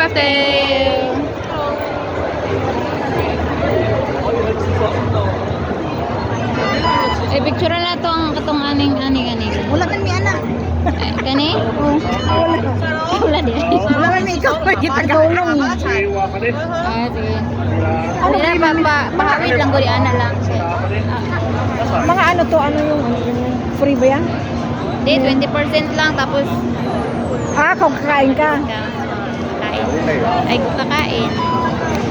Cafe. Eh, picture na to ang katong aning. Wala man mi ana. Kani? Wala. Wala din. Wala man mi ikaw pa kita tulong. Ah, sige. Ano ba pahawid lang ko di ana lang. Mga ano to, ano yung free ba yan? Di 20% lang tapos Kung kakain ka. kain. Ay kung kakain.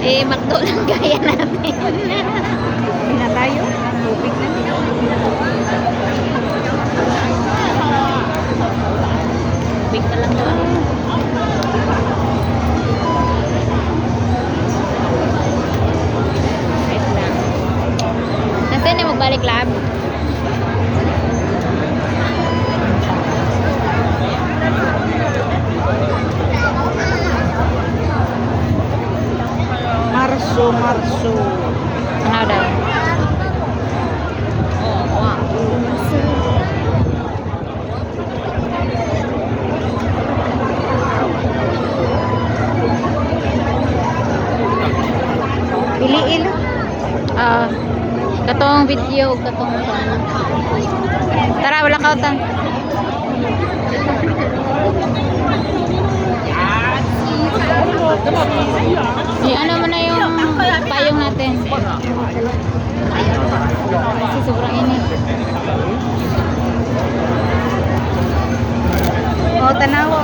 Eh McDo lang gaya natin. Hindi na tayo. Tubig na. Big na lang to. Wait lang. Nasaan na magbalik lab? Marso. Ano daw? Piliin. Katong video, katong tara, wala ka utang. Ano mo na yung payong natin. Kasi sobrang init. Tanawa.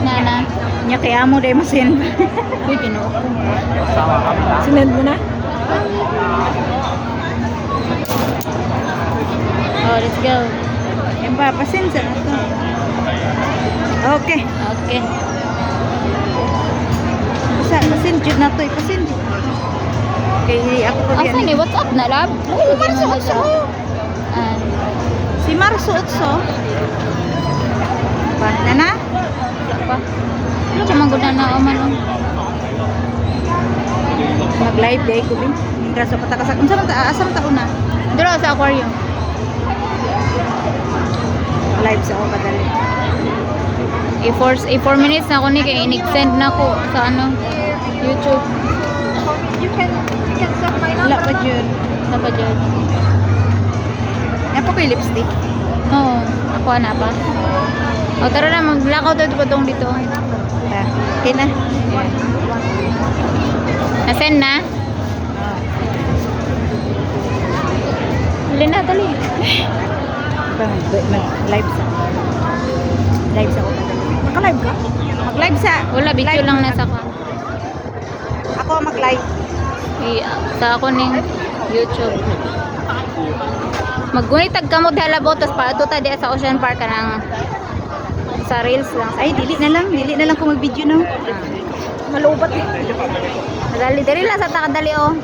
Nana. Nya kaya mo dahil masin. Uy, kinuha ko. Sinend mo na? Oh, let's go. Yan pa, pasinsa na to. Okay. Okay. Pasinjud na to. Pasinjud. Okay, ako pa Asa ni? What's up na, lab? Si Marso Otso. Si Marso Otso. Pa, nana? Wala pa. Wala pa maguna na o man. Mag-live day ko bin. Graso patakasak. Unsa man ta? Asa man ta una? Dito sa aquarium. Live sa ako kadali. 4 minutes na ako ni kay in-extend na ko sa ano YouTube. You can set my number. Wala pa dyan. Sa pa dyan. Yan po ko yung lipstick. Oo. Ako na pa. O tara na, mag-blackout ito pa itong dito. Okay na. Nasend na? Dali na, dali. Mag-live sa ako. Live sa ako kadali. Maka-live ka? Mag-live sa. Wala, video live lang muna. nasa ka. Ako mag-live. Sa ako ning YouTube. Maggunitag ka mo dhalabot, tapos paato ta diya sa Ocean Park ka ng sa Reels lang. Ay, dili na lang kung mag-video no. Malubat eh. Dali lang sa takadali oh.